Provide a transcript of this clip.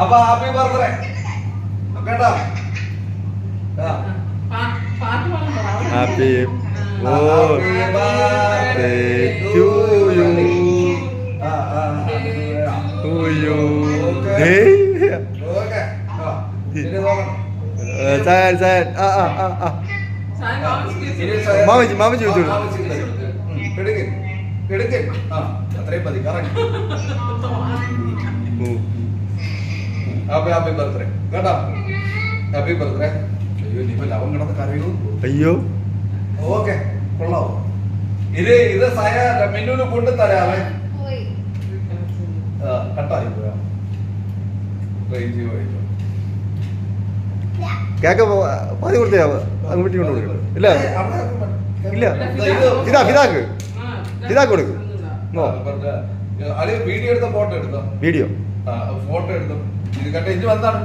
അപ്പൊ happy birthday കേട്ടോ. Happy birthday to you. മാമ ചോദിച്ചോളൂ. അത്രയും മതി. ഹാപ്പി ബർത്ത്ഡേ കേട്ടോ. Happy birthday. അയ്യോ ഇനിയിപ്പോ ലവൻ കിടന്ന് കരയൂ. അയ്യോ ഓക്കെ കൊള്ളാവോ. ഇത് സയ മെനുവിന് കൊണ്ട് തരാമേ. കട്ടായി പോയാ കേക്ക പാതി കൊടുത്തേ അങ്ങ് വീട്ടിൽ കൊണ്ട് കൊടുക്കണം. ഇല്ല ഇല്ല ഫിദാക്ക് കൊടുക്കും. വീഡിയോ എടുത്ത ഫോട്ടോ എടുത്തോ. വീഡിയോ ഫോട്ടോ എടുത്തോ. ഇത് കണ്ട ഇനി വന്നാണ്